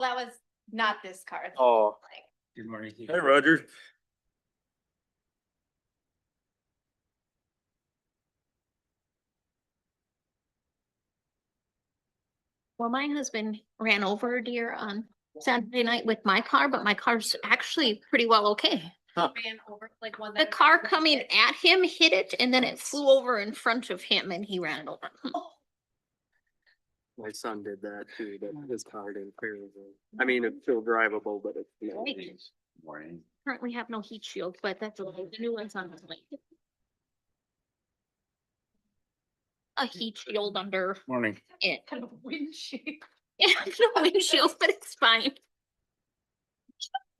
That was not this card. Oh, Like, good morning. Hi, Roger. Well, my husband ran over a deer on Saturday night with my car, but my car's actually pretty well okay. ran over like one. The that- car coming at him hit it and then it flew over in front of him and he ran it over. My son did that too, but his car didn't clear. I mean, it's still drivable, but it's. Right. Morning. Currently have no heat shield, but that's okay. The new one's on the way. A heat shield under Morning. it. Kind of windshield. Yeah, no windshield, but it's fine.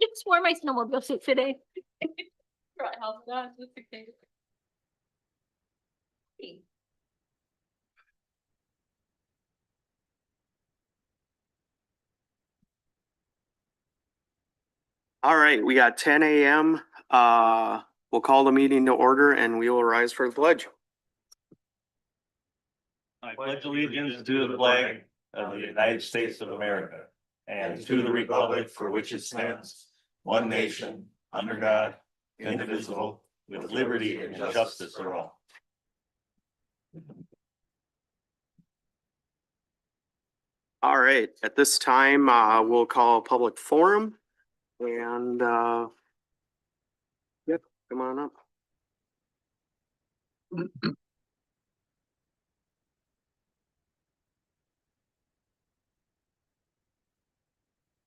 Just wore my snowmobile suit today. Right, how's that? Just in case. All right, we got 10 a.m. We'll call the meeting to order and we will rise for the pledge. I pledge allegiance to the flag of the United States of America and to the republic for which it stands, one nation, under God, indivisible, with liberty and justice for all. All right, at this time, we'll call a public forum and, yep, come on up.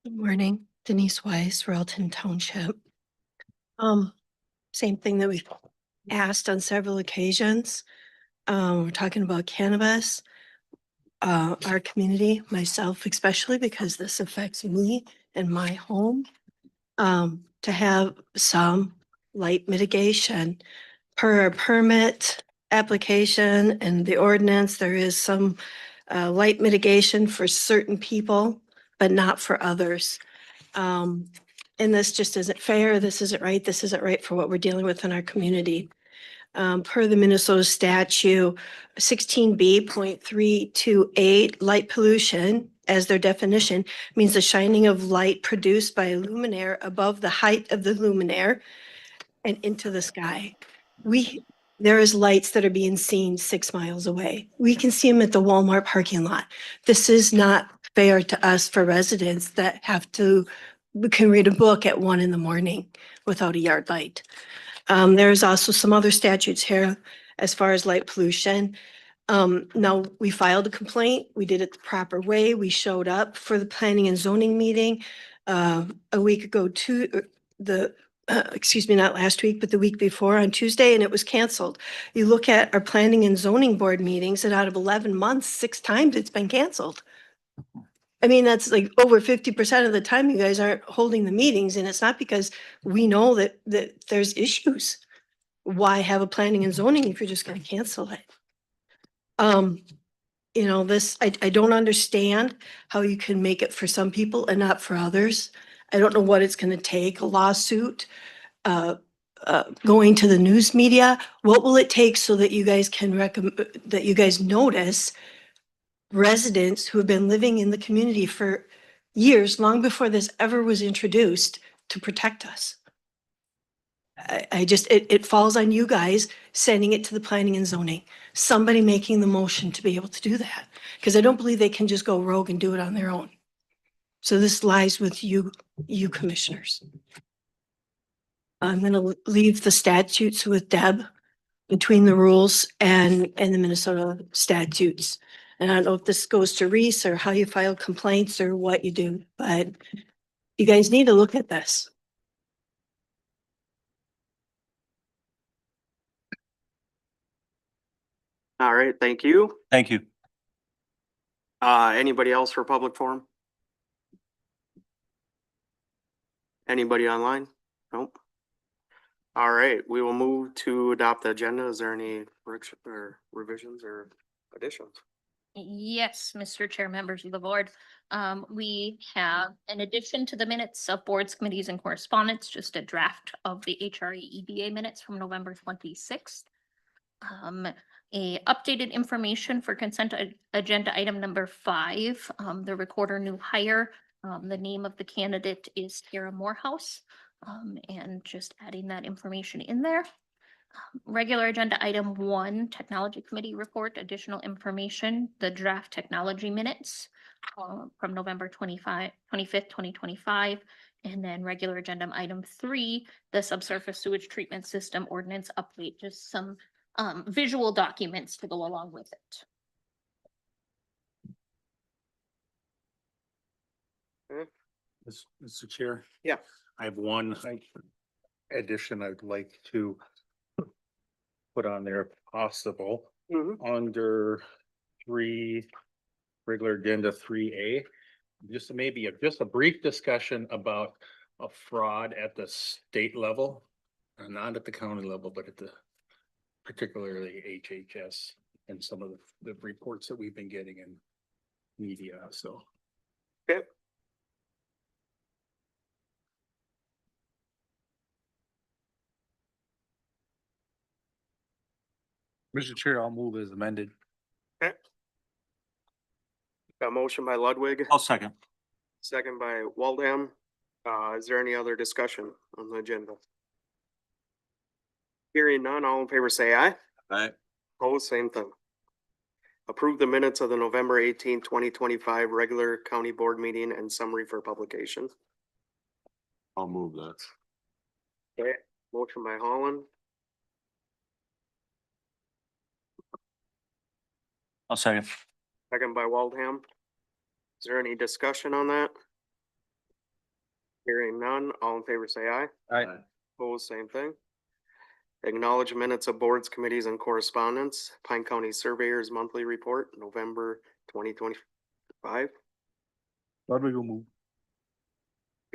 Good morning, Denise Weiss, Railton Township. Same thing that we've asked on several occasions. We're talking about cannabis. Our community, myself especially, because this affects me and my home. To have some light mitigation per our permit application and the ordinance, there is some light mitigation for certain people, but not for others. And this just isn't fair. This isn't right. This isn't right for what we're dealing with in our community. Per the Minnesota statute 16B.328, light pollution as their definition means the shining of light produced by a luminaire above the height of the luminaire and into the sky. There is lights that are being seen 6 miles away. We can see them at the Walmart parking lot. This is not fair to us for residents that we can read a book at 1 a.m. without a yard light. There's also some other statutes here as far as light pollution. Now, we filed a complaint. We did it the proper way. We showed up for the planning and zoning meeting a week ago not last week, but the week before on Tuesday, and it was canceled. You look at our planning and zoning board meetings, and out of 11 months, 6 times it's been canceled. I mean, that's like over 50% of the time you guys aren't holding the meetings, and it's not because we know that there's issues. Why have a planning and zoning if you're just gonna cancel it? I don't understand how you can make it for some people and not for others. I don't know what it's gonna take, a lawsuit, going to the news media. What will it take so that you guys can that you guys notice residents who have been living in the community for years, long before this ever was introduced, to protect us? It falls on you guys sending it to the planning and zoning, somebody making the motion to be able to do that. Because I don't believe they can just go rogue and do it on their own. So this lies with you commissioners. I'm gonna leave the statutes with Deb between the rules and the Minnesota statutes. And I don't know if this goes to Reese or how you file complaints or what you do, but you guys need to look at this. All right, thank you. Thank you. Anybody else for public forum? Anybody online? Nope. All right, we will move to adopt the agenda. Is there any correction or revisions or additions? Yes, Mr. Chair, members of the board. We have, in addition to the minutes of boards, committees, and correspondence, just a draft of the HRE EDA minutes from November 26th. A updated information for consent agenda item number 5, the recorder new hire. The name of the candidate is Tara Morehouse, and just adding that information in there. Regular agenda item 1, Technology Committee report, additional information, the draft technology minutes from November 25th, 2025. And then regular agenda item 3, the subsurface sewage treatment system ordinance update, just some visual documents to go along with it. Mr. Chair? Yeah. I have one addition I'd like to put on there if possible, under 3, regular agenda 3A. Just just a brief discussion about a fraud at the state level, not at the county level, but at the particularly HHS and some of the reports that we've been getting in media, so. Okay. Mr. Chair, I'll move as amended. Okay. Got a motion by Ludwig, I'll second. second by Waldam. Is there any other discussion on the agenda? Hearing none, all in favor say aye. Aye. Opposed, same thing. Approve the minutes of the November 18th, 2025 regular county board meeting and summary for publication. I'll move that. Okay, motion by Holland, I'll second. second by Waldham. Is there any discussion on that? Hearing none, all in favor say aye. Aye. Opposed, same thing. Acknowledge minutes of boards, committees, and correspondence. Pine County Surveyor's Monthly Report, November 2025. Ludwig will move.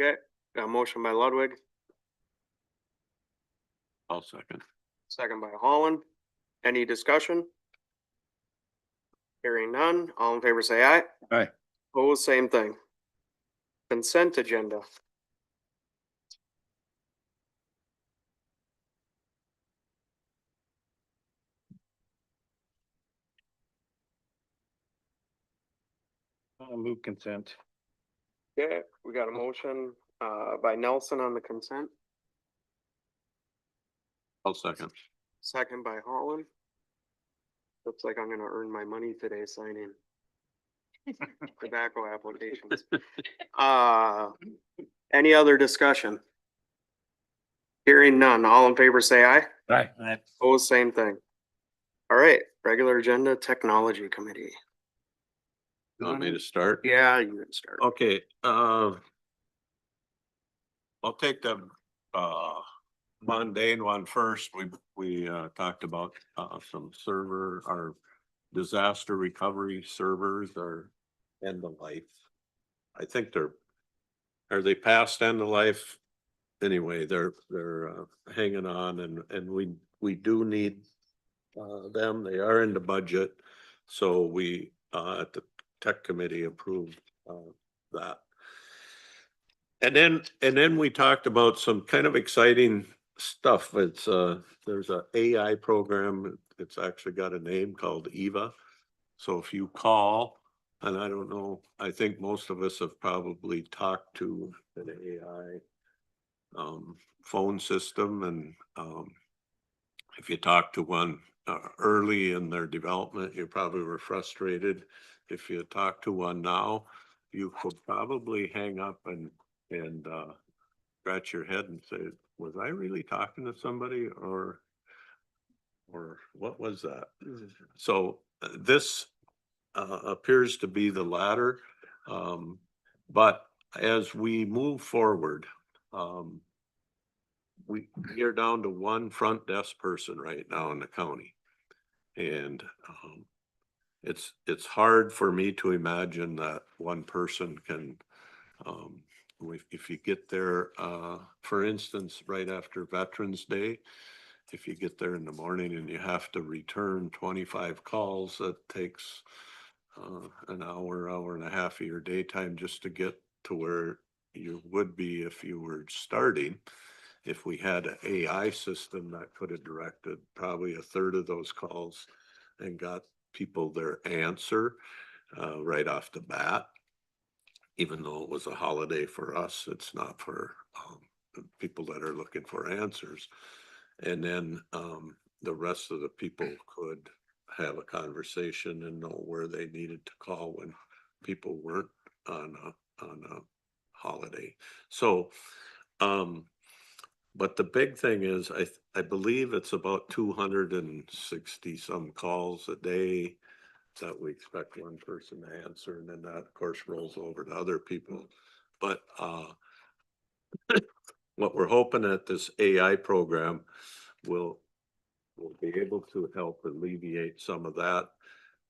Okay, got a motion by Ludwig, I'll second. second by Holland. Any discussion? Hearing none, all in favor say aye. Aye. Opposed, same thing. Consent agenda. I'll move consent. Okay, we got a motion by Nelson on the consent, I'll second. second by Holland. Looks like I'm gonna earn my money today signing tobacco applications. Any other discussion? Hearing none, all in favor say aye. Aye. Opposed, same thing. All right, regular agenda, technology committee. You want me to start? Yeah, you can start. Okay, I'll take the mundane one first. We talked about some our disaster recovery servers are end of life. I think are they past end of life? Anyway, they're hanging on and we do need them. They are in the budget. So we at the tech committee approved that. And then we talked about some kind of exciting stuff. It's there's a AI program. It's actually got a name called Eva. So if you call, and I don't know, I think most of us have probably talked to an AI phone system, and if you talk to one early in their development, you probably were frustrated. If you talk to one now, you could probably hang up and scratch your head and say, was I really talking to somebody or what was that? So this appears to be the latter. But as we move forward, we are down to one front desk person right now in the county. And it's hard for me to imagine that one person can, if you get there, for instance, right after Veterans Day, if you get there in the morning and you have to return 25 calls, that takes an hour and a half of your daytime just to get to where you would be if you were starting. If we had an AI system that could have directed probably a third of those calls and got people their answer right off the bat. even though it was a holiday for us, it's not for people that are looking for answers. And then the rest of the people could have a conversation and know where they needed to call when people weren't on a holiday. So, but the big thing is, I believe it's about 260 some calls a day that we expect one person to answer, and then that of course rolls over to other people. But what we're hoping that this AI program will be able to help alleviate some of that.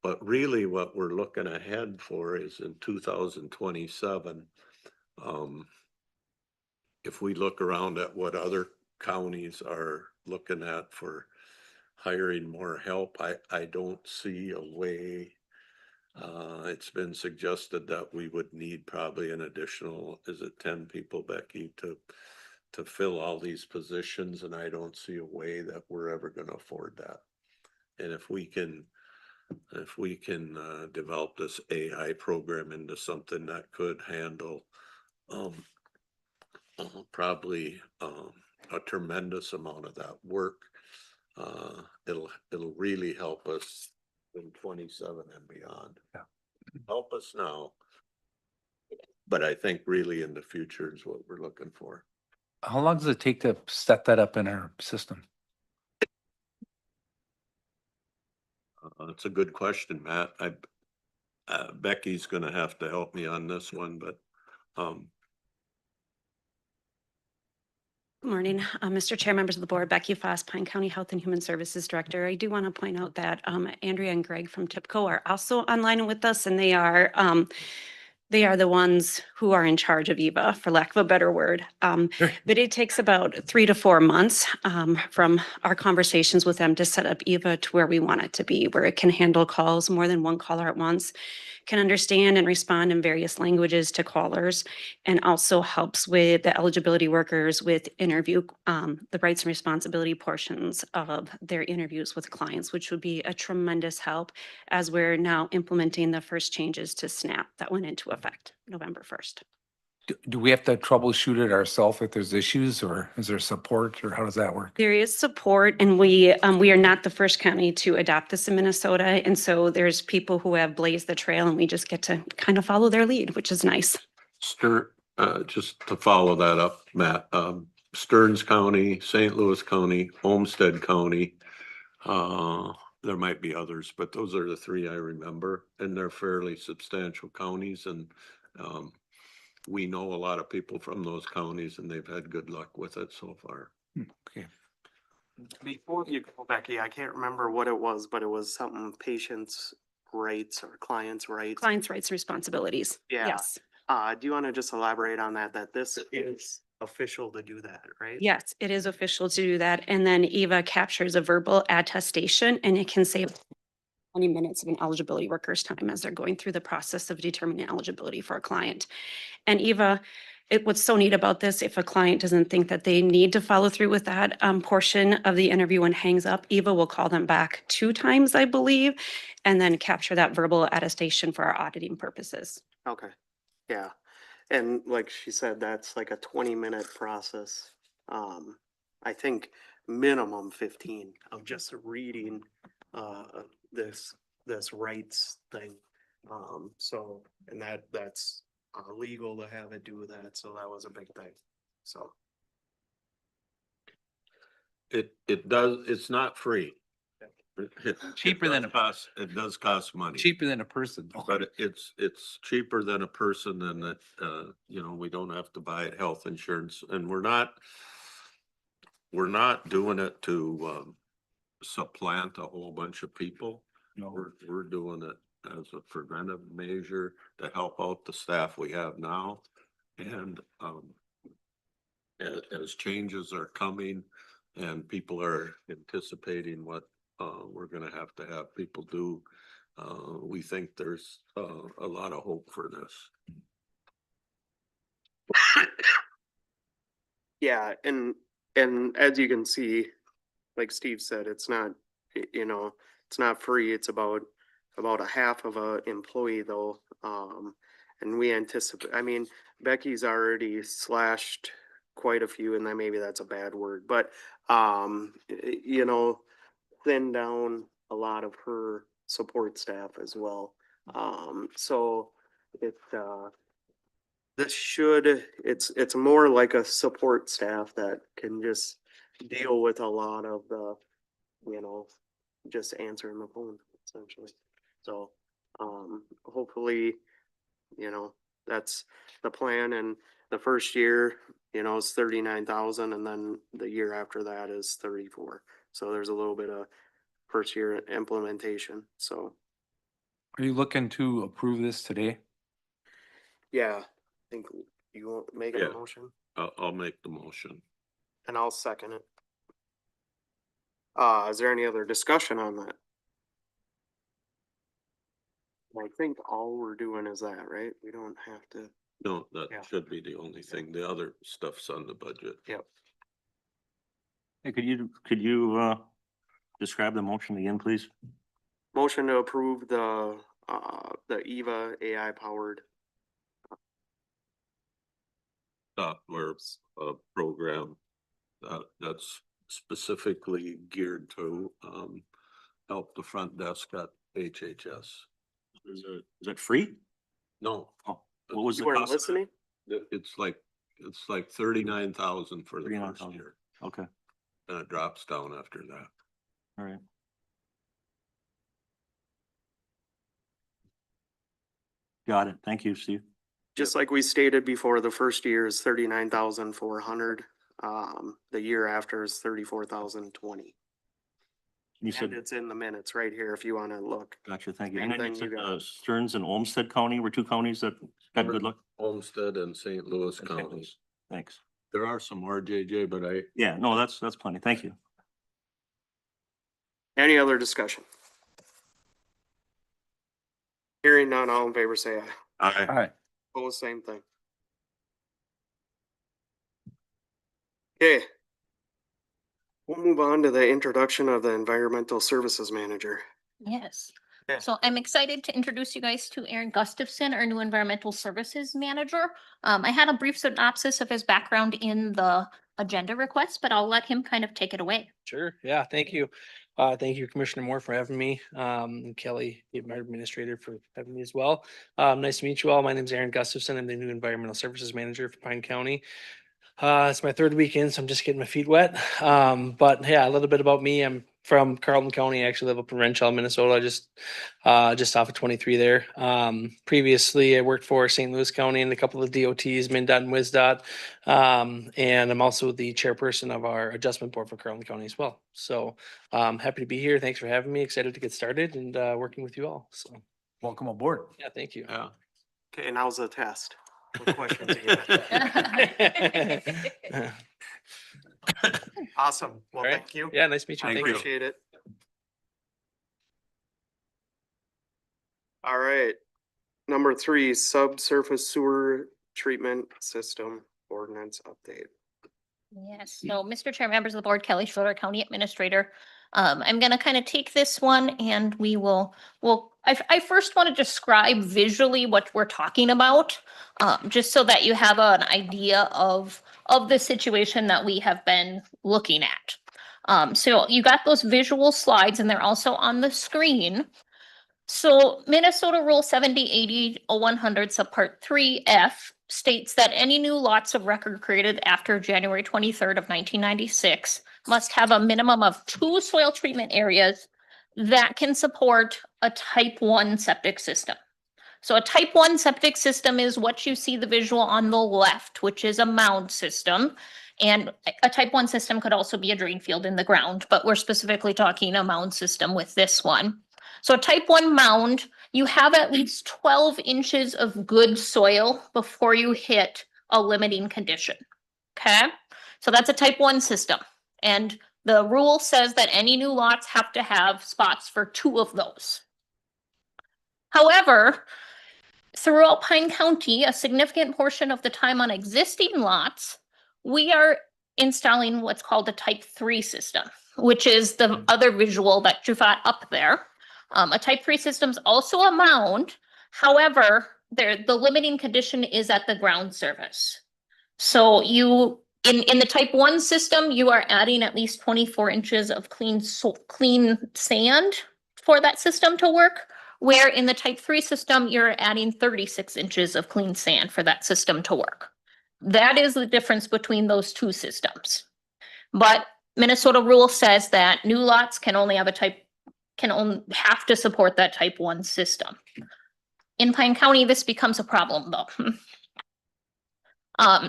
But really what we're looking ahead for is in 2027. If we look around at what other counties are looking at for hiring more help, I don't see a way. It's been suggested that we would need probably an additional, is it 10 people, Becky, to fill all these positions, and I don't see a way that we're ever gonna afford that. And if we can develop this AI program into something that could handle probably a tremendous amount of that work, it'll really help us in 27 and beyond. Yeah. Help us now, but I think really in the future is what we're looking for. How long does it take to set that up in our system? It's a good question, Matt. Becky's gonna have to help me on this one, but Good morning, Mr. Chair, members of the board, Becky Foss, Pine County Health and Human Services Director. I do want to point out that Andrea and Greg from TIPCO are also online with us, and they are the ones who are in charge of EVA, for lack of a better word. But it takes about 3 to 4 months from our conversations with them to set up EVA to where we want it to be, where it can handle calls, more than one caller at once, can understand and respond in various languages to callers, and also helps with the eligibility workers with interview, the rights and responsibility portions of their interviews with clients, which would be a tremendous help as we're now implementing the first changes to SNAP that went into effect November 1st. Do we have to troubleshoot it ourselves if there's issues, or is there support, or how does that work? There is support, and we are not the first county to adopt this in Minnesota. And so there's people who have blazed the trail, and we just get to kind of follow their lead, which is nice. just to follow that up, Matt, Stearns County, St. Louis County, Olmsted County, there might be others, but those are the 3 I remember, and they're fairly substantial counties, and we know a lot of people from those counties, and they've had good luck with it so far. Okay. Before you go, Becky, I can't remember what it was, but it was something patients' rights or clients' rights. Clients' rights and responsibilities. Yeah. Yes. Do you want to just elaborate on that this is official to do that, right? Yes, it is official to do that. And then EVA captures a verbal attestation, and it can save 20 minutes of an eligibility worker's time as they're going through the process of determining eligibility for a client. And EVA, what's so neat about this, if a client doesn't think that they need to follow through with that portion of the interview and hangs up, EVA will call them back 2 times, I believe, and then capture that verbal attestation for our auditing purposes. Okay, yeah. And like she said, that's like a 20-minute process. I think minimum 15 of just reading this rights thing. So, and that's legal to have it do that, so that was a big thing, so. It does, it's not free. Cheaper than It does cost money. Cheaper than a person. But it's cheaper than a person, and that, we don't have to buy health insurance, and we're not doing it to supplant a whole bunch of people. No. We're doing it as a preventive measure to help out the staff we have now. And as changes are coming and people are anticipating what we're gonna have people do, we think there's a lot of hope for this. Yeah, and as you can see, like Steve said, it's not, it's not free. It's about a half of a employee though. and we anticipate, I mean, Becky's already slashed quite a few, and then maybe that's a bad word, but, you know, thinned down a lot of her support staff as well. So it, this should, it's more like a support staff that can just deal with a lot of the, you know, just answering the phone essentially. So, hopefully, you know, that's the plan, and the first year, you know, is 39,000, and then the year after that is 34. So there's a little bit of first year implementation, so, Are you looking to approve this today? yeah, I think you won't make a Yeah. motion, I'll make the motion. and I'll second it. Is there any other discussion on that? I think all we're doing is that, right? We don't have to. No, that Yeah. should be the only thing. The other stuff's on the budget. Yep. Hey, could you describe the motion again, please? Motion to approve the EVA AI powered. Software, program, that's specifically geared to, help the front desk at HHS. Is it free? No. Oh, what was You the weren't cost? listening? It's like 39,000 for the first 39,000. year, Okay, and it drops down after that. all right. Got it. Thank you, Steve. Just like we stated before, the first year is 39,400. The year after is 34,020. You And said, it's in the minutes right here if you wanna look. gotcha, thank you. Same And then you thing said you got. Stearns and Olmsted County were two counties that got good luck? Olmsted and St. Louis Okay. counties. Thanks. There are some more, JJ, but Yeah, no, that's plenty. Thank you. Any other discussion? Hearing none, all in favor say aye. I, All right. Opposed, same thing. Okay. We'll move on to the introduction of the environmental services manager. Yes. Yeah. So I'm excited to introduce you guys to Aaron Gustafson, our new environmental services manager. I had a brief synopsis of his background in the agenda request, but I'll let him kind of take it away. Sure. Yeah. Thank you. Thank you, Commissioner Moore, for having me. And Kelly, my administrator, for having me as well. Nice to meet you all. My name is Aaron Gustafson. I'm the new environmental services manager for Pine County. It's my third weekend, so I'm just getting my feet wet. But yeah, a little bit about me. I'm from Carlton County. I actually live up in Wrench, Minnesota, just off of 23 there. Previously, I worked for St. Louis County and a couple of DOTs, MnDOT and WisDOT. And I'm also the chairperson of our adjustment board for Carlton County as well. So happy to be here. Thanks for having me. Excited to get started and working with you all. So Welcome aboard. yeah, thank you. yeah. Okay, now's the test. What questions do you have? Awesome. Well, Alright. thank you. Yeah, nice to meet you. I Thank you. appreciate it. All right. Number 3, subsurface sewer treatment system ordinance update. Yes, so Mr. Chair, members of the board, Kelly Schroeder, County Administrator. I'm gonna kind of take this one and I first want to describe visually what we're talking about. Just so that you have an idea of the situation that we have been looking at. So you got those visual slides and they're also on the screen. So Minnesota Rule 7080-0100 subpart 3F states that any new lots of record created after January 23rd of 1996 must have a minimum of 2 soil treatment areas that can support a type 1 septic system. So a type 1 septic system is what you see the visual on the left, which is a mound system. And a type 1 system could also be a drain field in the ground, but we're specifically talking a mound system with this one. So a type 1 mound, you have at least 12 inches of good soil before you hit a limiting condition. Okay, so that's a type 1 system. And the rule says that any new lots have to have spots for 2 of those. However, throughout Pine County, a significant portion of the time on existing lots, we are installing what's called a type 3 system, which is the other visual that you've got up there. A type 3 system is also a mound. However, the limiting condition is at the ground surface. So you, in the type 1 system, you are adding at least 24 inches of clean sand for that system to work. Where in the type 3 system, you're adding 36 inches of clean sand for that system to work. That is the difference between those two systems. But Minnesota rule says that new lots can only have have to support that type 1 system. In Pine County, this becomes a problem though.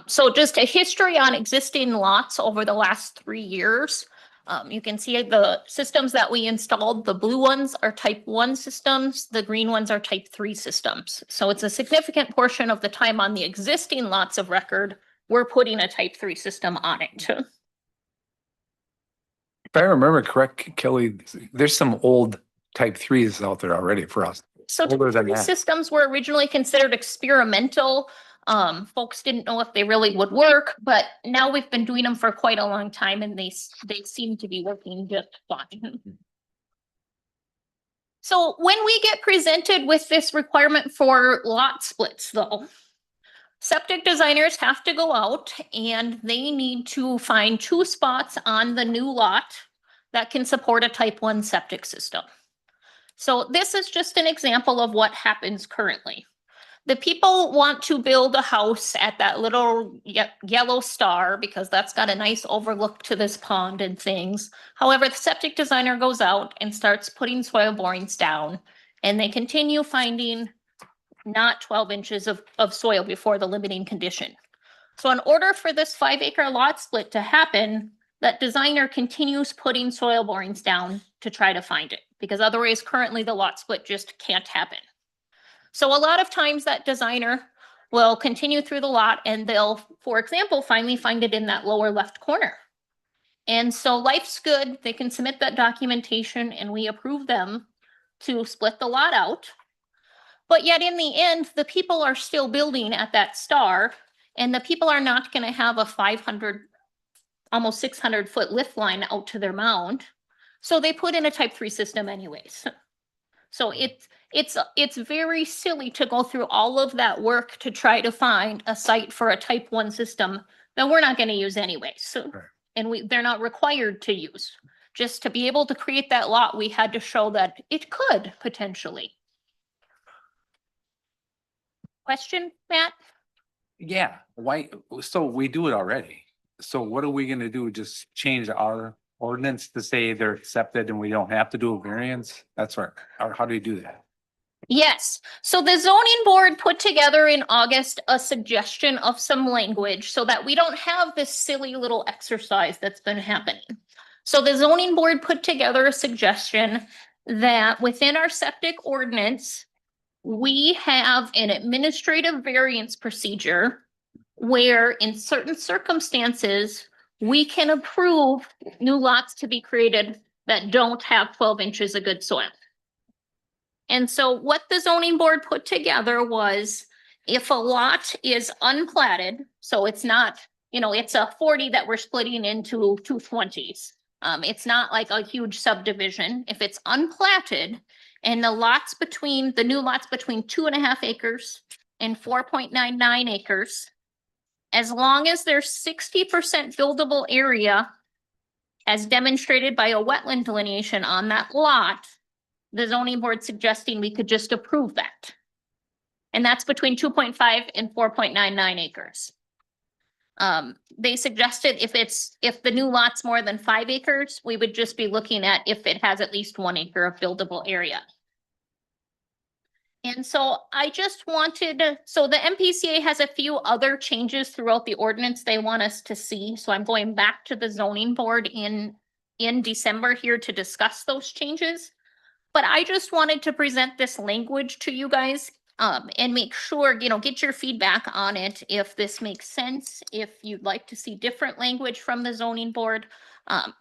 So just a history on existing lots over the last 3 years. You can see the systems that we installed, the blue ones are type 1 systems, the green ones are type 3 systems. So it's a significant portion of the time on the existing lots of record, we're putting a type 3 system on it. If I remember correct, Kelly, there's some old type 3s out there already for us. So Older than type 3 that. systems were originally considered experimental. Folks didn't know if they really would work, but now we've been doing them for quite a long time and they seem to be working just fine. So when we get presented with this requirement for lot splits though, septic designers have to go out and they need to find 2 spots on the new lot that can support a type 1 septic system. So this is just an example of what happens currently. The people want to build a house at that little yellow star because that's got a nice overlook to this pond and things. However, the septic designer goes out and starts putting soil borings down and they continue finding not 12 inches of soil before the limiting condition. So in order for this 5-acre lot split to happen, that designer continues putting soil borings down to try to find it because otherwise currently the lot split just can't happen. So a lot of times that designer will continue through the lot and they'll, for example, finally find it in that lower left corner. And so life's good. They can submit that documentation and we approve them to split the lot out. But yet in the end, the people are still building at that star and the people are not going to have a 500, almost 600-foot lift line out to their mound. So they put in a type 3 system anyways. So it's very silly to go through all of that work to try to find a site for a type 1 system that we're not going to use anyway. So, Right. and they're not required to use. Just to be able to create that lot, we had to show that it could potentially. Question, Matt? Yeah, why, so we do it already. So what are we gonna do? Just change our ordinance to say they're accepted and we don't have to do a variance? That's right. Or how do you do that? Yes, so the zoning board put together in August a suggestion of some language so that we don't have this silly little exercise that's been happening. So the zoning board put together a suggestion that within our septic ordinance, we have an administrative variance procedure where in certain circumstances, we can approve new lots to be created that don't have 12 inches of good soil. And so what the zoning board put together was if a lot is unplatted, so it's not, it's a 40 that we're splitting into 2 20s. It's not like a huge subdivision. If it's unplatted and the new lots between 2.5 acres and 4.99 acres, as long as there's 60% buildable area as demonstrated by a wetland delineation on that lot, the zoning board suggesting we could just approve that. And that's between 2.5 and 4.99 acres. They suggested if the new lot's more than 5 acres, we would just be looking at if it has at least 1 acre of buildable area. And so I just so the MPCA has a few other changes throughout the ordinance they want us to see. So I'm going back to the zoning board in December here to discuss those changes. But I just wanted to present this language to you guys and make sure, get your feedback on it. If this makes sense, if you'd like to see different language from the zoning board,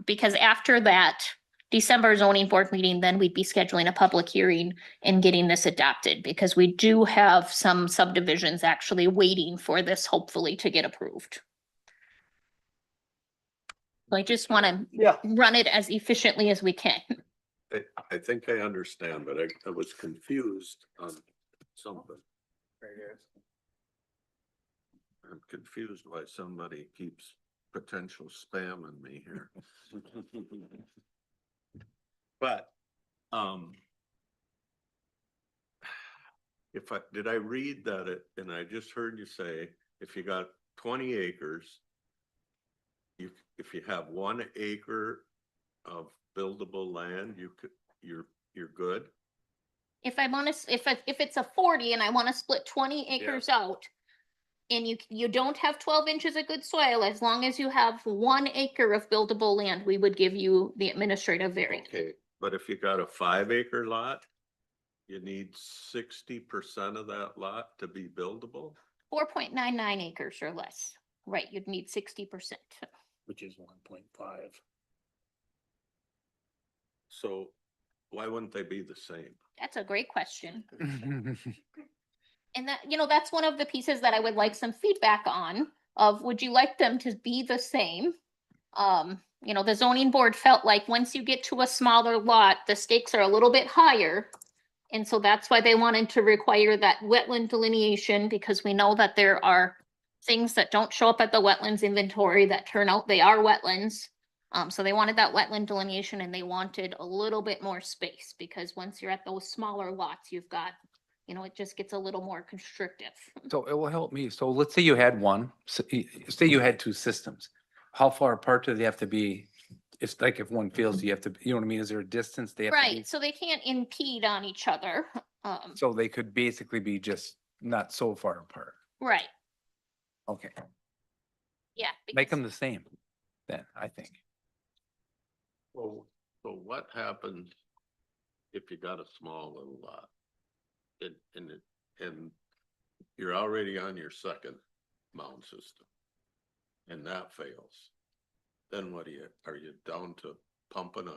because after that December zoning board meeting, then we'd be scheduling a public hearing and getting this adopted because we do have some subdivisions actually waiting for this hopefully to get approved. I just want to run it as efficiently as we can. I think I understand, but I was confused on something. I'm confused why somebody keeps potential spamming me here. But, did I read that and I just heard you say, if you got 20 acres, if you have 1 acre of buildable land, you're good? If I want to, if it's a 40 and I want to split 20 acres out, and you don't have 12 inches of good soil, as long as you have 1 acre of buildable land, we would give you the administrative variance. Okay, but if you got a 5 acre lot, you need 60% of that lot to be buildable? 4.99 acres or less, right, you'd need 60%. Which is 1.5. So why wouldn't they be the same? That's a great question. And that, that's one of the pieces that I would like some feedback on, of would you like them to be the same? The zoning board felt like once you get to a smaller lot, the stakes are a little bit higher. And so that's why they wanted to require that wetland delineation, because we know that there are things that don't show up at the wetlands inventory that turn out they are wetlands. So they wanted that wetland delineation, and they wanted a little bit more space, because once you're at those smaller lots, you've got, it just gets a little more constrictive. So it will help me. So let's say you had say you had 2 systems. How far apart do they have to be? It's like if one fails, you have to, you know what I mean? Is there a distance they have to be? Right, so they can't impede on each other. So they could basically be just not so far apart. Right, Okay, yeah. make because- them the same then, I think. Well, so what happens if you got a small little lot? And you're already on your second mound system. And that fails. Then what are you down to putting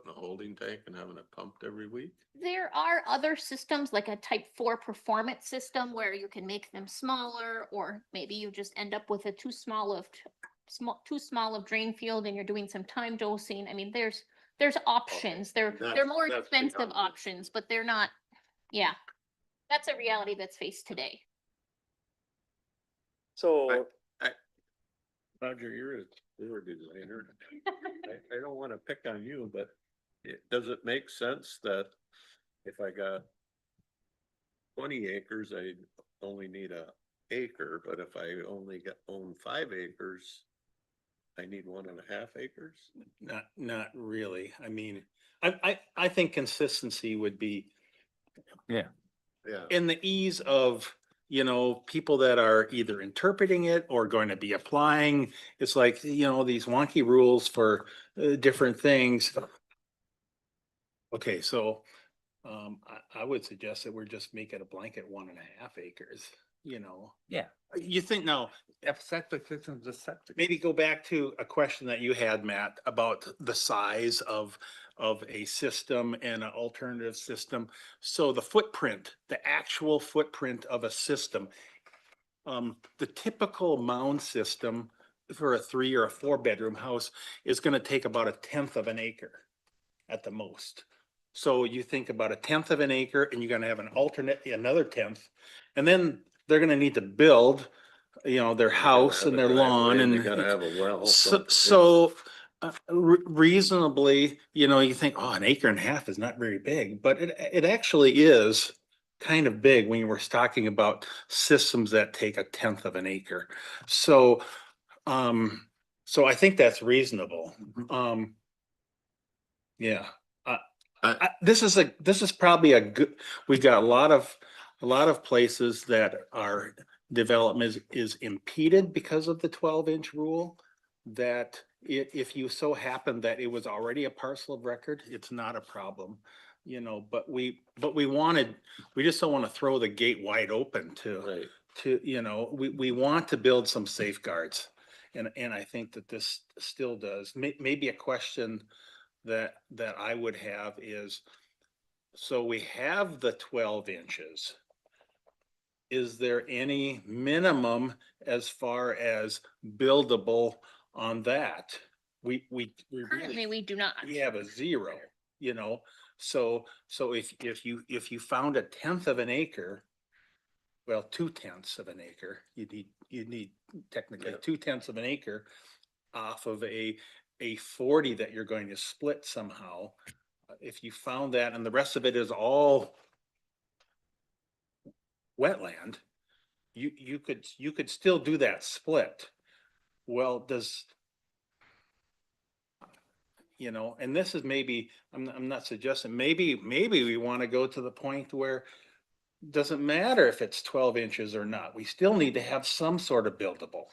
a holding tank and having it pumped every week? There are other systems, like a type 4 performance system, where you can make them smaller, or maybe you just end up with a too small of drain field and you're doing some time dosing. I mean, there's options. They're more That's expensive beyond me. options, but they're not, yeah. That's a reality that's faced today. So, Roger, you're a designer. I don't wanna pick on you, but does it make sense that if I got 20 acres, I only need a acre, but if I only own 5 acres, I need 1.5 acres? Not really. I mean, I think consistency would be Yeah. in the ease of, people that are either interpreting it or going to be applying. It's like, these wonky rules for different things. Okay, so I would suggest that we're just make it a blanket 1.5 acres, Yeah. You think now, If septic system's a septic. maybe go back to a question that you had, Matt, about the size of a system and an alternative system. So the footprint, the actual footprint of a system. The typical mound system for a 3 or a 4 bedroom house is gonna take about 1/10 of an acre at the most. So you think about 1/10 of an acre, and you're gonna have an alternate, another 1/10. And then they're gonna need to build, their house and their lawn and. You gotta have a well. So reasonably, you think, oh, 1.5 acres is not very big, but it actually is kind of big when you were talking about systems that take 1/10 of an acre. So, so I think that's reasonable. Yeah. This is probably a good, we've got a lot of places that our development is impeded because of the 12-inch rule. That if you so happen that it was already a parcel of record, it's not a problem, but we just don't want to throw the gate wide open Right. we want to build some safeguards. And I think that this still does. Maybe a question that I would have is, so we have the 12 inches. Is there any minimum as far as buildable on that? We Currently, really, we do not. we have a 0, so if you found 1/10 of an acre, well, 2/10 of an acre. You need technically Yeah. 2/10 of an acre off of a 40 that you're going to split somehow. If you found that and the rest of it is all wetland, you could still do that split. Well, you know, and this is maybe, I'm not suggesting, maybe we want to go to the point where doesn't matter if it's 12 inches or not. We still need to have some sort of buildable,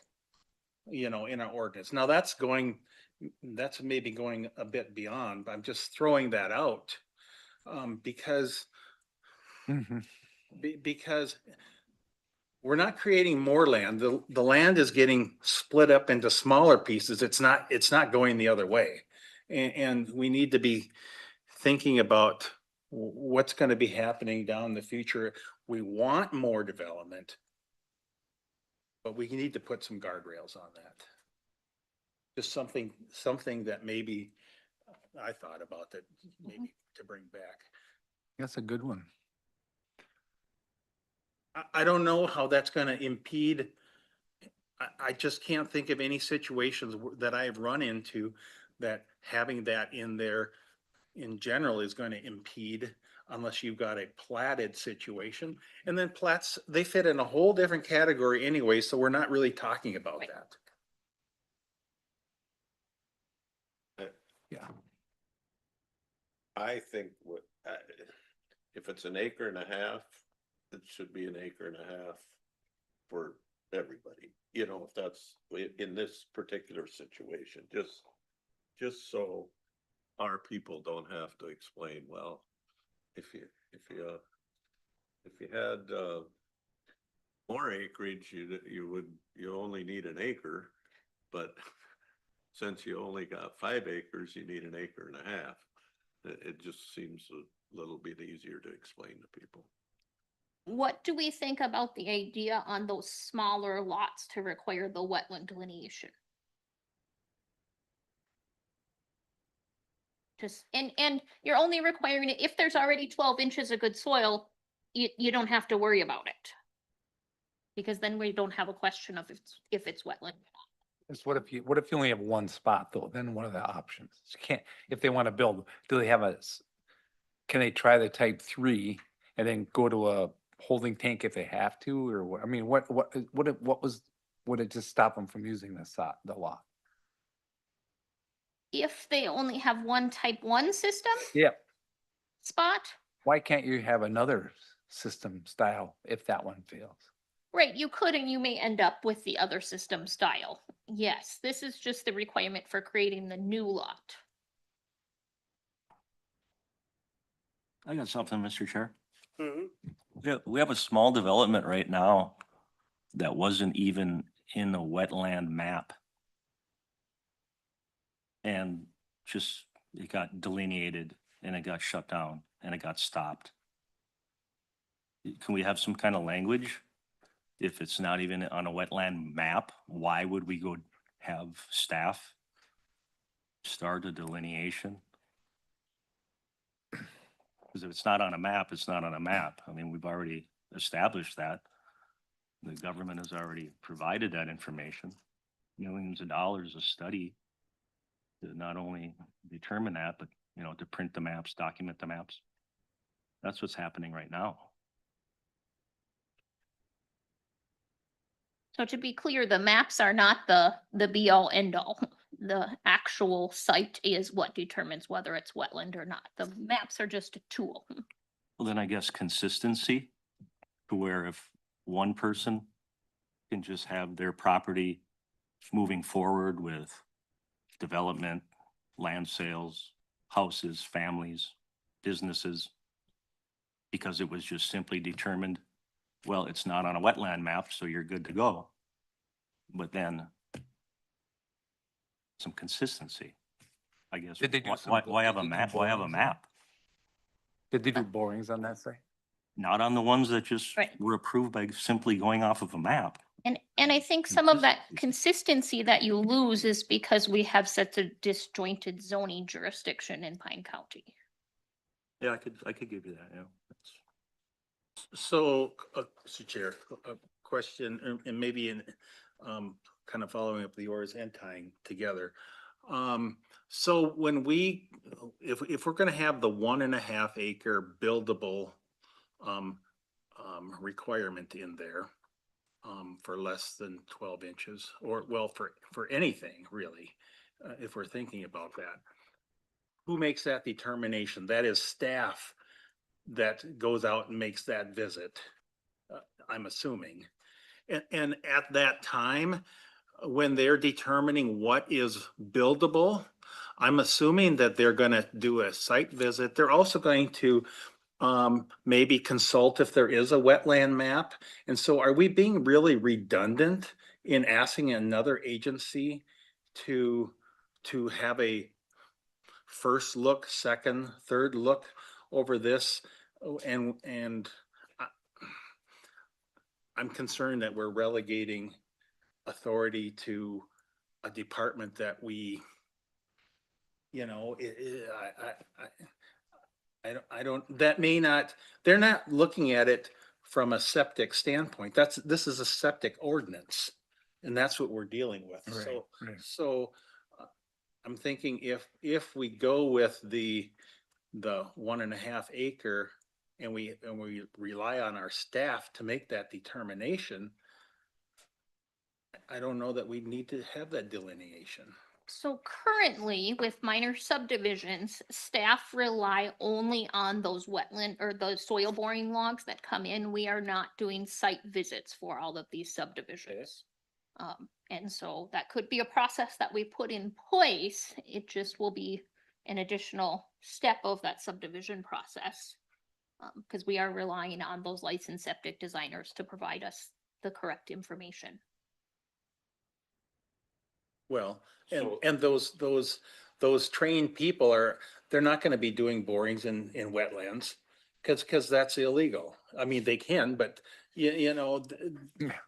you know, in our ordinance. Now that's maybe going a bit beyond, but I'm just throwing that out. Because Mhm. because we're not creating more land. The land is getting split up into smaller pieces. It's not going the other way. And we need to be thinking about what's going to be happening down in the future. We want more development, but we need to put some guardrails on that. Just something that maybe I thought about that maybe to bring back. That's a good one. I don't know how that's gonna impede. I just can't think of any situations that I've run into that having that in there in general is going to impede unless you've got a platted situation. And then plats, they fit in a whole different category anyway, so we're not really talking about Right. that. Yeah. I think if it's an acre and a half, it should be an acre and a half for everybody. You know, if that's in this particular situation, just so our people don't have to explain, well, if you had more acreage, you only need an acre, but since you only got 5 acres, you need an acre and a half. It just seems a little bit easier to explain to people. What do we think about the idea on those smaller lots to require the wetland delineation? Just, and you're only requiring it if there's already 12 inches of good soil, you don't have to worry about it. Because then we don't have a question of if it's wetland. It's what if you only have one spot though? Then what are the options? You can't, if they want to build, do they have can they try the type 3 and then go to a holding tank if they have to, or what? I mean, would it just stop them from using the lot? If they only have one type 1 system Yeah. spot, Why can't you have another system style if that one fails? right, you could, and you may end up with the other system style. Yes, this is just the requirement for creating the new lot. I got something, Mr. Chair. Mhm. We have a small development right now that wasn't even in the wetland map. And just, it got delineated and it got shut down and it got stopped. Can we have some kind of language? If it's not even on a wetland map, why would we go have staff start a delineation? Because if it's not on a map, it's not on a map. I mean, we've already established that. The government has already provided that information. Millions of dollars of study to not only determine that, but, you know, to print the maps, document the maps. That's what's happening right now. So to be clear, the maps are not the be all end all. The actual site is what determines whether it's wetland or not. The maps are just a tool. Well, then I guess consistency to where if one person can just have their property moving forward with development, land sales, houses, families, businesses, because it was just simply determined, well, it's not on a wetland map, so you're good to go. But then some consistency, I guess. Did they do Why have a map? Why have a map? Did they do borings on that site? Not on the ones that just Right. were approved by simply going off of a map. And I think some of that consistency that you lose is because we have such a disjointed zoning jurisdiction in Pine County. Yeah, I could give you that, yeah. So, Mr. Chair, a question, and maybe in, kind of following up the oars and tying together. So when if we're gonna have the 1.5 acre buildable, requirement in there, for less than 12 inches, or well, for anything really, if we're thinking about that. Who makes that determination? That is staff that goes out and makes that visit, I'm assuming. And at that time, when they're determining what is buildable, I'm assuming that they're gonna do a site visit. They're also going to maybe consult if there is a wetland map. And so are we being really redundant in asking another agency to have a first look, second, third look over this? And I'm concerned that we're relegating authority to a department that we, you know, I don't, that may not, they're not looking at it from a septic standpoint. This is a septic ordinance. And that's what we're dealing with. So, right. I'm thinking if we go with the 1.5 acre and we rely on our staff to make that determination, I don't know that we need to have that delineation. So currently with minor subdivisions, staff rely only on those wetland or those soil boring logs that come in. We are not doing site visits for all of these subdivisions. And so that could be a process that we put in place. It just will be an additional step of that subdivision process. Because we are relying on those licensed septic designers to provide us the correct information. Well, So- and those trained people they're not gonna be doing borings in wetlands. Cause that's illegal. I mean, they can, but you know,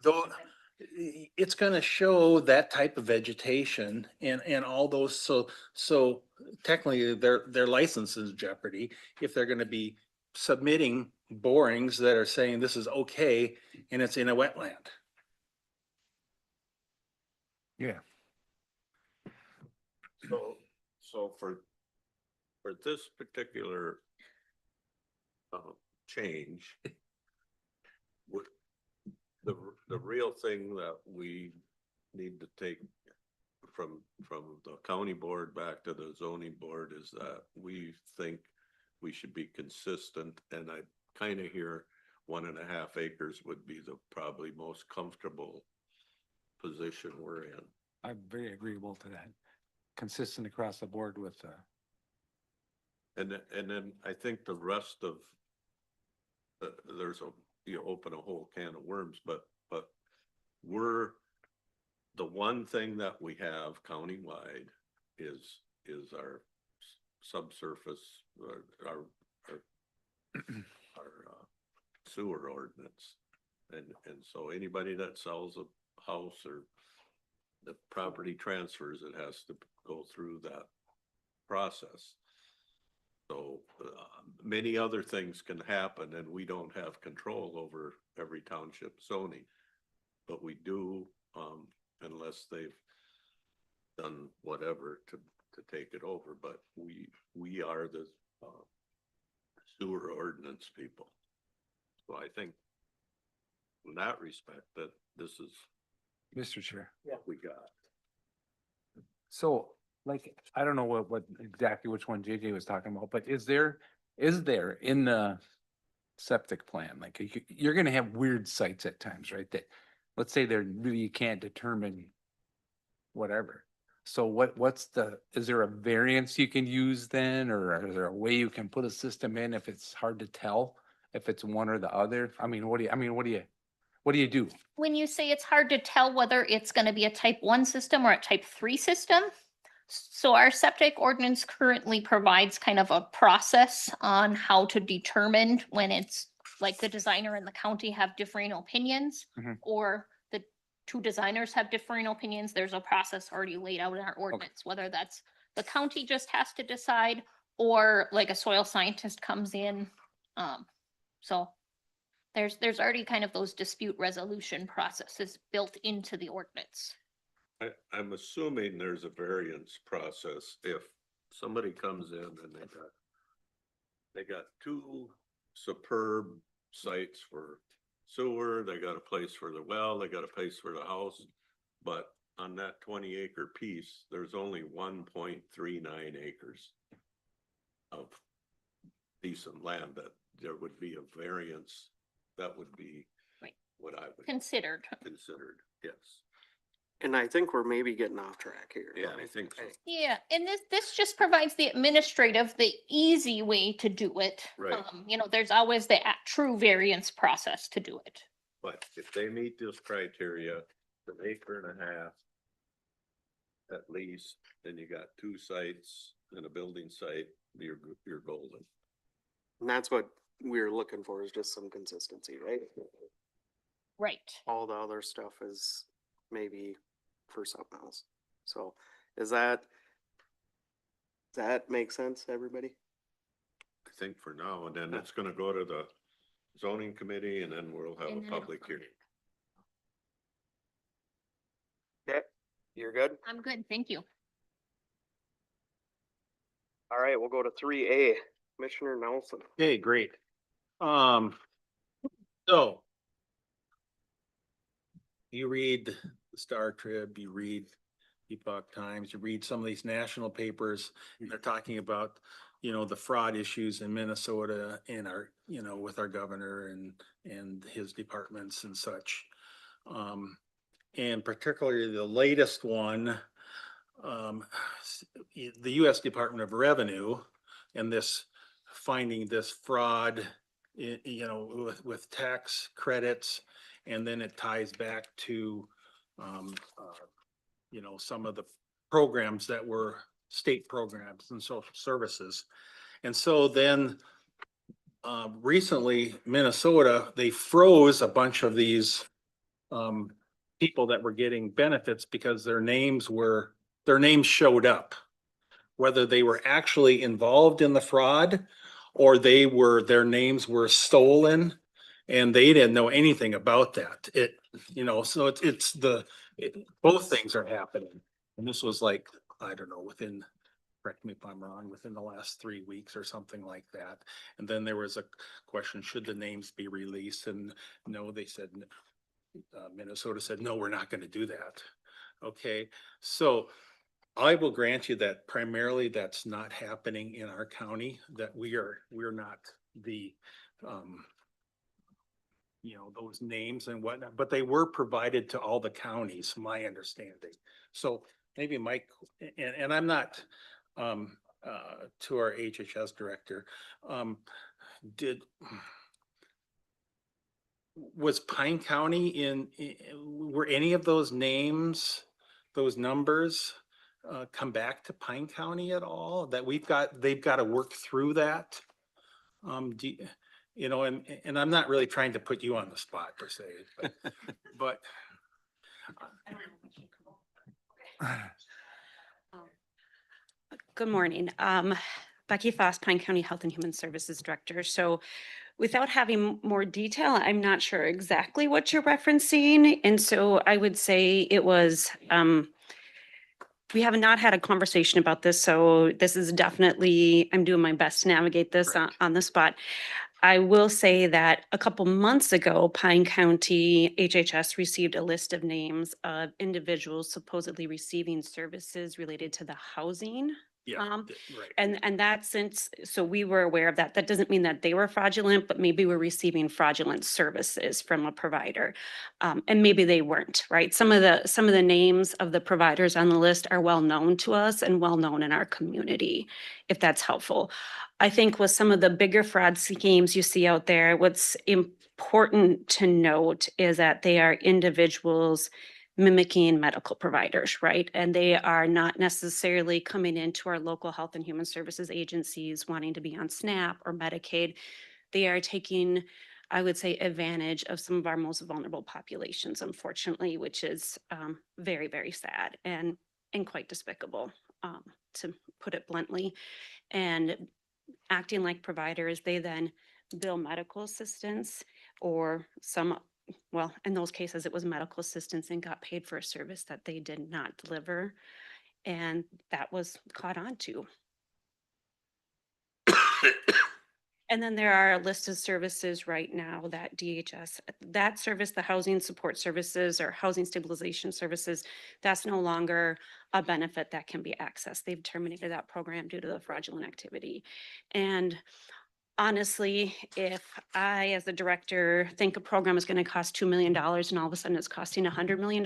though, it's gonna show that type of vegetation and all those, so technically their license is in jeopardy if they're gonna be submitting borings that are saying this is okay and it's in a wetland. Yeah. So for this particular change, what the real thing that we need to take from the county board back to the zoning board is that we think we should be consistent, and I kind of hear 1.5 acres would be the probably most comfortable position we're in. I'm very agreeable to that. Consistent across the board with, And then I think the rest of, you open a whole can of worms, but the one thing that we have countywide is our subsurface, our sewer ordinance. And so anybody that sells a house or the property transfers, it has to go through that process. So many other things can happen and we don't have control over every township zoning. But we do, unless they've done whatever to take it over, but we are the sewer ordinance people. So I think in that respect that this is Mr. Chair. what we got. So like, I don't know what exactly which one JJ was talking about, but is there in the septic plan, like you're gonna have weird sites at times, right? That, let's say they're really, you can't determine whatever. So is there a variance you can use then, or is there a way you can put a system in if it's hard to tell if it's one or the other? I mean, what do you do? When you say it's hard to tell whether it's gonna be a type 1 system or a type 3 system. So our septic ordinance currently provides kind of a process on how to determine when it's like the designer and the county have differing opinions. Mhm. Or the two designers have differing opinions. There's a process already laid out in our ordinance, whether that's the county just has to decide or like a soil scientist comes in. So There's already kind of those dispute resolution processes built into the ordinance. I'm assuming there's a variance process if somebody comes in and they got two superb sites for sewer, they got a place for the well, they got a place for the house. But on that 20-acre piece, there's only 1.39 acres of decent land that there would be a variance. That would be Right. what I would Considered. considered, yes. And I think we're maybe getting off track here. Yeah, I think so. Yeah, and this just provides the administrative, the easy way to do it. Right. You know, there's always the true variance process to do it. But if they meet this criteria, an acre and a half at least, then you got two sites and a building site, you're golden. And that's what we're looking for, is just some consistency, right? Right. All the other stuff is maybe for something else. So does that make sense, to everybody? I think for now, and then it's gonna go to the zoning committee and then we'll have And a then it'll public come hearing. Okay, you're good? I'm good, thank you. All right, we'll go to 3A, Commissioner Nelson. Okay, great. So you read the Star Trib, you read Epoch Times, you read some of these national papers, and they're talking about, you know, the fraud issues in Minnesota and our, you know, with our governor and his departments and such. And particularly the latest one, the US Department of Revenue and this finding this fraud, you know, with tax credits, and then it ties back to, you know, some of the programs that were state programs and social services. And so then recently Minnesota, they froze a bunch of these people that were getting benefits because their names showed up. Whether they were actually involved in the fraud or their names were stolen and they didn't know anything about that. You know, so both things are happening. And this was like, I don't know, correct me if I'm wrong, within the last 3 weeks or something like that. And then there was a question, should the names be released? And no, they said, Minnesota said, no, we're not going to do that. Okay, so I will grant you that primarily that's not happening in our county, that we're not the, you know, those names and whatnot, but they were provided to all the counties, my understanding. So maybe Mike, and I'm not, to our HHS director, was Pine County were any of those names, those numbers, come back to Pine County at all? That they've got to work through that? You know, and I'm not really trying to put you on the spot per se, but Good morning. Becky Foss, Pine County Health and Human Services Director. So without having more detail, I'm not sure exactly what you're referencing. And so I would say it was, we have not had a conversation about this. So this is definitely, I'm doing my best to navigate this on the spot. I will say that a couple months ago, Pine County HHS received a list of names of individuals supposedly receiving services related to the housing. yeah, right. And that so we were aware of that. That doesn't mean that they were fraudulent, but maybe we're receiving fraudulent services from a provider. And maybe they weren't, right? Some of the names of the providers on the list are well known to us and well known in our community, if that's helpful. I think with some of the bigger fraud schemes you see out there, what's important to note is that they are individuals mimicking medical providers, right? And they are not necessarily coming into our local health and human services agencies wanting to be on SNAP or Medicaid. They are taking, I would say, advantage of some of our most vulnerable populations, unfortunately, which is very, very sad and quite despicable, to put it bluntly. And acting like providers, they then bill medical assistance or some, well, in those cases, it was medical assistance and got paid for a service that they did not deliver. And that was caught on to. And then there are a list of services right now that DHS, that service, the housing support services or housing stabilization services, that's no longer a benefit that can be accessed. They've terminated that program due to the fraudulent activity. And honestly, if I, as the director, think a program is going to cost $2 million and all of a sudden it's costing $100 million,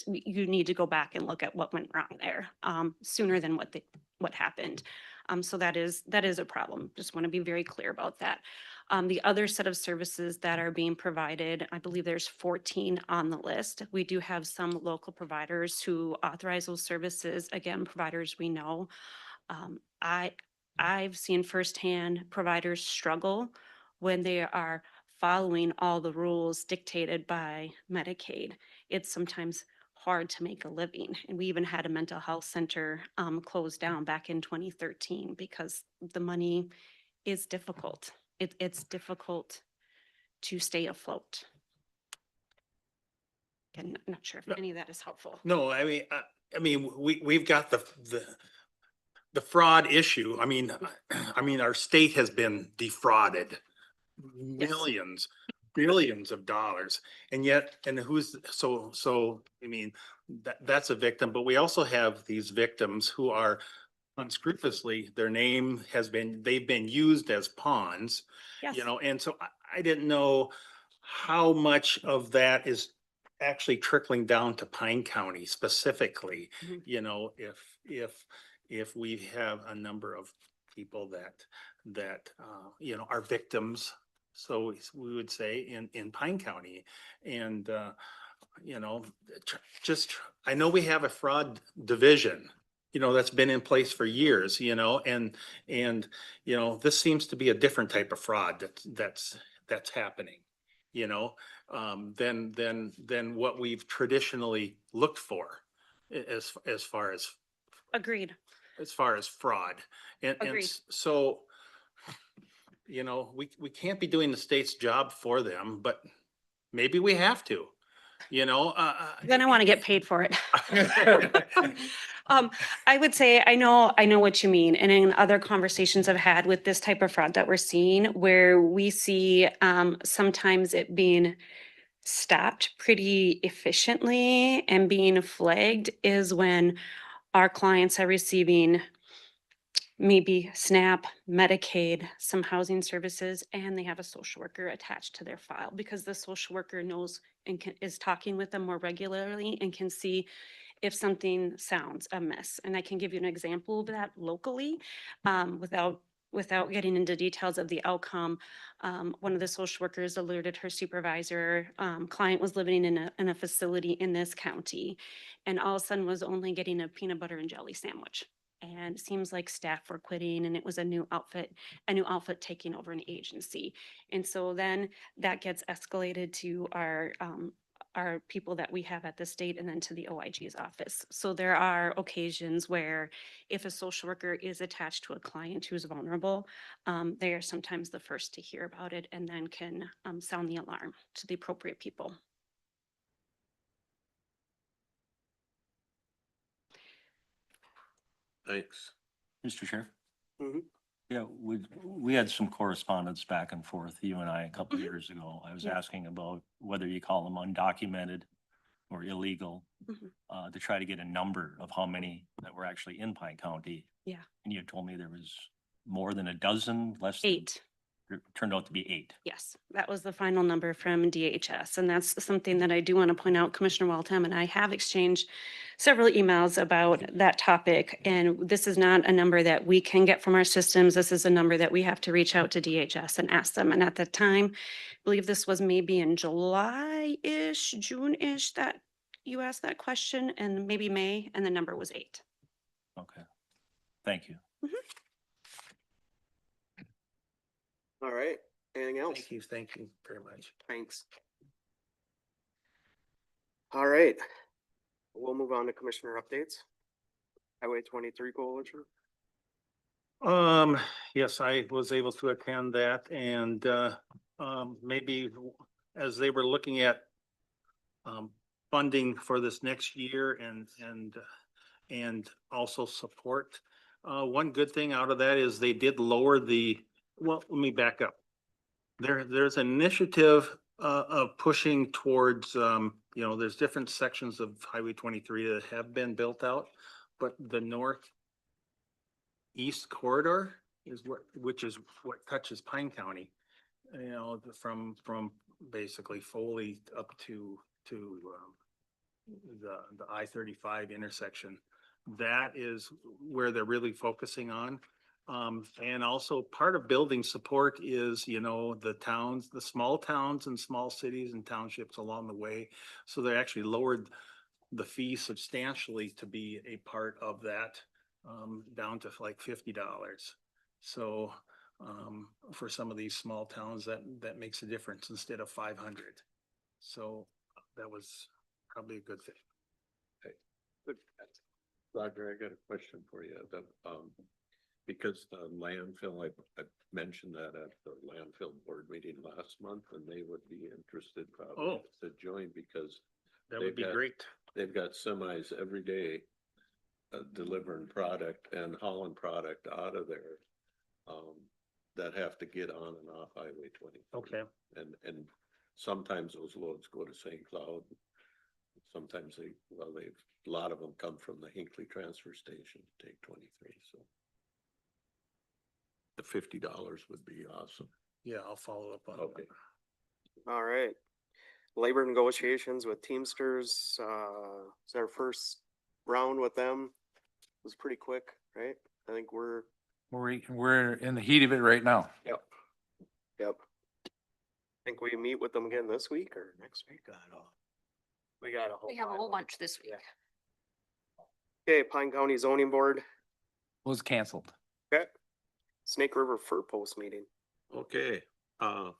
you need to go back and look at what went wrong there sooner than what happened. So that is a problem. Just want to be very clear about that. The other set of services that are being provided, I believe there's 14 on the list. We do have some local providers who authorize those services. Again, providers we know. I've seen firsthand providers struggle when they are following all the rules dictated by Medicaid. It's sometimes hard to make a living. And we even had a mental health center closed down back in 2013 because the money is difficult. It's difficult to stay afloat. And I'm not sure if any of that is helpful. No, I mean, we've got the fraud issue. I mean, our state has been defrauded millions, billions of dollars. And yet, and so, I mean, that's a victim, but we also have these victims who are unscrupulously, their name they've been used as pawns, Yes. you know, and so I didn't know how much of that is actually trickling down to Pine County specifically, Mhm. you know, if we have a number of people that you know, are victims, so we would say in Pine County. And you know, I know we have a fraud division, you know, that's been in place for years, you know, and you know, this seems to be a different type of fraud that's happening, you know, than what we've traditionally looked for as far as Agreed. fraud. And Agreed. so, you know, we can't be doing the state's job for them, but maybe we have to, you know. Then I want to get paid for it. I would say, I know what you mean. And in other conversations I've had with this type of fraud that we're seeing, where we see sometimes it being stopped pretty efficiently and being flagged is when our clients are receiving maybe SNAP, Medicaid, some housing services, and they have a social worker attached to their file because the social worker knows and is talking with them more regularly and can see if something sounds amiss. And I can give you an example of that locally without getting into details of the outcome. One of the social workers alerted her supervisor, client was living in a facility in this county, and all of a sudden was only getting a peanut butter and jelly sandwich. And it seems like staff were quitting and it was a new outfit taking over an agency. And so then that gets escalated to our people that we have at the state and then to the OIG's office. So there are occasions where if a social worker is attached to a client who's vulnerable, they are sometimes the first to hear about it and then can sound the alarm to the appropriate people. Thanks. Mr. Chair? Mhm. Yeah, we had some correspondence back and forth, you and I, a couple of Mhm. years ago. I was Yeah. asking about whether you call them undocumented or illegal, Mhm. to try to get a number of how many that were actually in Pine County. Yeah. And you had told me there was more than a dozen, less than? 8. It turned out to be 8. Yes, that was the final number from DHS. And that's something that I do want to point out. Commissioner Waltham and I have exchanged several emails about that topic. And this is not a number that we can get from our systems. This is a number that we have to reach out to DHS and ask them. And at the time, I believe this was maybe in July-ish, June-ish that you asked that question, and maybe May, and the number was 8. Okay. Thank you. All right, anything else? Thank you very much. Thanks. All right, we'll move on to commissioner updates. Highway 23 Coalition. Yes, I was able to attend that and maybe as they were looking at funding for this next year and also support. One good thing out of that is they did lower well, let me back up. There's an initiative of pushing towards, there's different sections of Highway 23 that have been built out, but the northeast corridor which is what touches Pine County, from basically Foley up to the I-35 intersection. That is where they're really focusing on. And also part of building support is, the towns, the small towns and small cities and townships along the way. So they actually lowered the fee substantially to be a part of that, down to like $50. So, for some of these small towns, that makes a difference instead of 500. So that was probably a good thing. Roger, I got a question for you. Because the landfill, I mentioned that at the landfill board meeting last month, and they would be interested probably to join because That would be great. they've got semis every day delivering product and hauling product out of there that have to get on and off Highway 20. Okay. And sometimes those loads go to St. Cloud. Sometimes a lot of them come from the Hinckley transfer station to take 23, so. The $50 would be awesome. Yeah, I'll follow up on Okay. that. All right. Labor negotiations with Teamsters, it's our first round with them. It was pretty quick, right? I think we're in the heat of it right now. Yep. Think we meet with them again this week or next week? I don't know. We got a whole. We have a whole pile. bunch this week. Okay, Pine County Zoning Board, Was canceled. okay. Snake River Fur Post meeting. Okay, I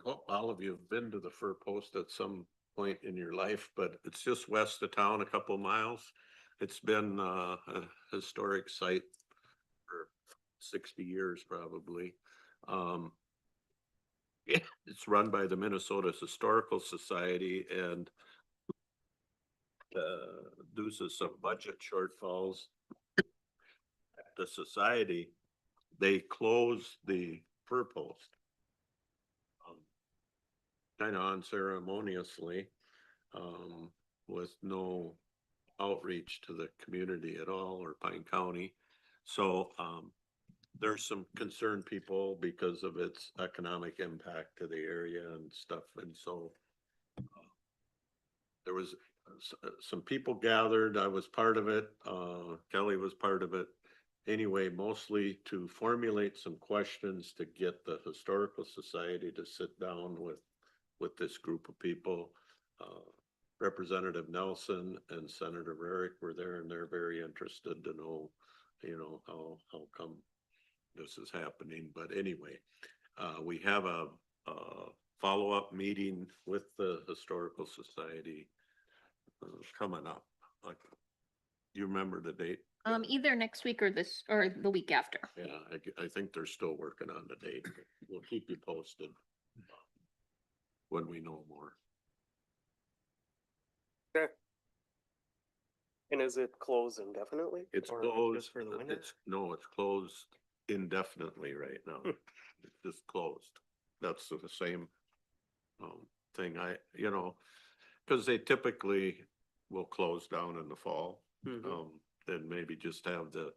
hope all of you have been to the Fur Post at some point in your life, but it's just west of town, a couple of miles. It's been a historic site for 60 years probably. It's run by the Minnesota Historical Society and due to some budget shortfalls at the society, they closed the Fur Post. Kind of unceremoniously, with no outreach to the community at all or Pine County. So there's some concerned people because of its economic impact to the area and stuff. And so there was some people gathered. I was part of it. Kelly was part of it. Anyway, mostly to formulate some questions to get the Historical Society to sit down with this group of people. Representative Nelson and Senator Rarick were there, and they're very interested to know, how come this is happening. But anyway, we have a follow-up meeting with the Historical Society coming up. You remember the date? Either next week or the week after. Yeah, I think they're still working on the date. We'll keep you posted when we know more. Okay. And is it closed indefinitely? It's or closed. just for the winter? It's closed indefinitely right now. It's just closed. That's the same thing. Because they typically will close down in the fall. Mhm. Then maybe just have the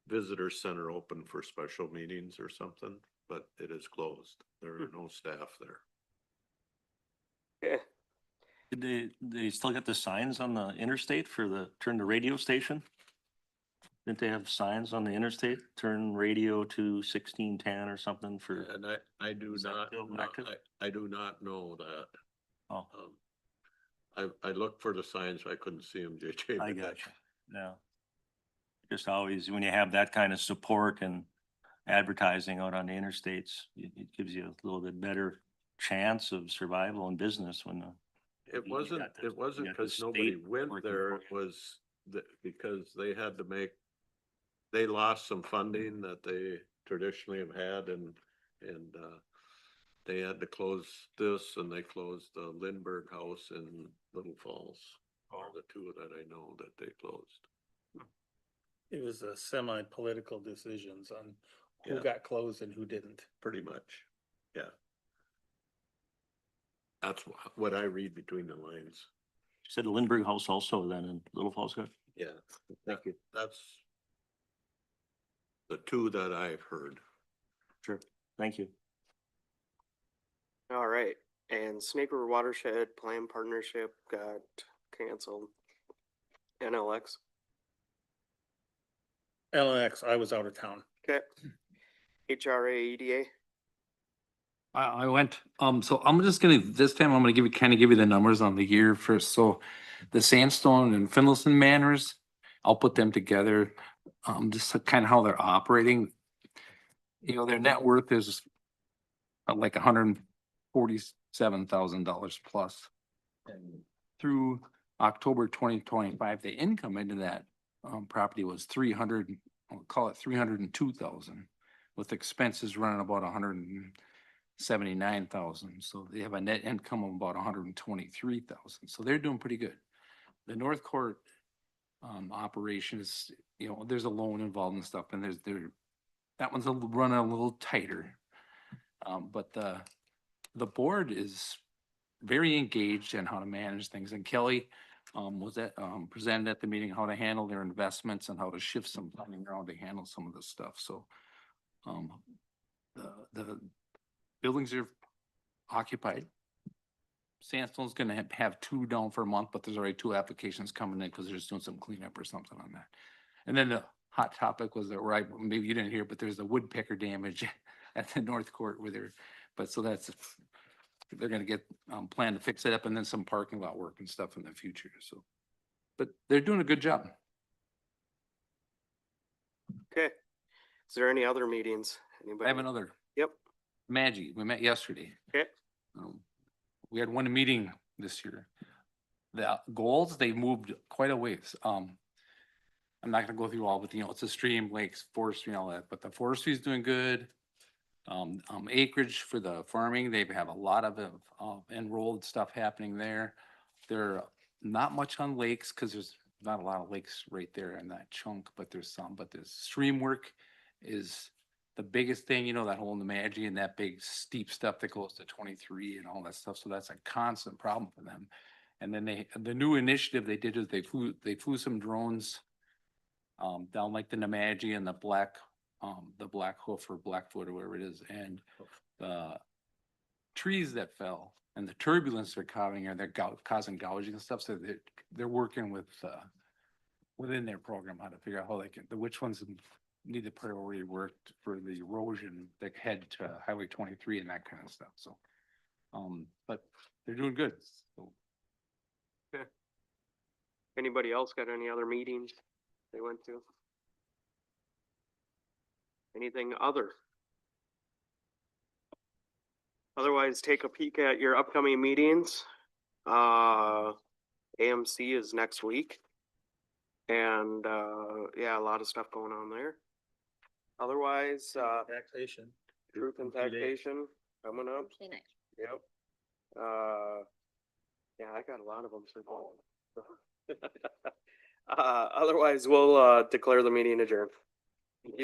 visitor center open for special meetings or something, but it is closed. There are no staff there. Okay. Did they still got the signs on the interstate for turn the radio station? Didn't they have signs on the interstate, turn radio to 1610 or something for? And I do Is that not, still active? I do not know that. Oh, I looked for the signs, I couldn't see them, JJ. I but got you. Yeah. Just always, when you have that kind of support and advertising out on the interstates, it gives you a little bit better chance of survival in business when It you wasn't got the because nobody state went working there, for it was because they lost some funding that they traditionally have had and They had to close this and they closed the Lindbergh House in Little Falls. Are the two that I know that they closed. It was a semi-political decisions on who Yeah. got closed and who didn't. Pretty much, yeah. That's what I read between the lines. Said Lindbergh House also then in Little Falls, good. Yeah. Thank you. That's the two that I've heard. Sure, thank you. All right, and Snake River Watershed Plan Partnership got canceled. NLX, LX, I was out of town. okay. HRA EDA, I went, so I'm just gonna, this time I'm gonna kind of give you the numbers on the year first. So the Sandstone and Finlayson Manors, I'll put them together, just kind of how they're operating. You know, their net worth is like $147,000 plus. And through October 2025, the income into that property was 300, I'll call it 302,000, with expenses running about 179,000. So they have a net income of about 123,000. So they're doing pretty good. The North Court operations, you know, there's a loan involved and stuff, and that one's running a little tighter. But the board is very engaged in how to manage things, and Kelly presented at the meeting how to handle their investments and how to shift some funding around to handle some of this stuff. So the buildings are occupied. Sandstone's gonna have 2 down for a month, but there's already 2 applications coming in because they're just doing some cleanup or something on that. And then the hot topic was that, right, maybe you didn't hear, but there's the woodpecker damage at the North Court so they're gonna get plan to fix it up, and then some parking lot work and stuff in the future, so. But they're doing a good job. okay. Is there any other meetings? I Anybody? have another, Yep, Maggie, we met yesterday. okay, We had one meeting this year. The goals, they moved quite a ways. I'm not gonna go through all, but you know, it's a stream, lakes, forestry and all that, but the forestry is doing good. Acreage for the farming, they have a lot of enrolled stuff happening there. They're not much on lakes because there's not a lot of lakes right there in that chunk, but there's some, but the stream work is the biggest thing, you know, that whole Nemadji and that big steep stuff that goes to 23 and all that stuff. So that's a constant problem for them. And then the new initiative they did is they flew some drones down like the Nemadji and the Black Hoof or Blackfoot or whatever it is. And the trees that fell and the turbulence they're causing, they're causing gouging and stuff. So they're working with, within their program, how to figure out how they can, which ones need the priority work for the erosion that head to Highway 23 and that kind of stuff. So, but they're doing good. So, anybody else got any other meetings they went to? Anything other? Otherwise, take a peek at your upcoming meetings. AMC is next week. And, yeah, a lot of stuff going on there. Otherwise, Taxation. truth and taxation coming up. Yep. Yeah, I got a lot of them. Otherwise, we'll, declare the meeting adjourned. Thank you.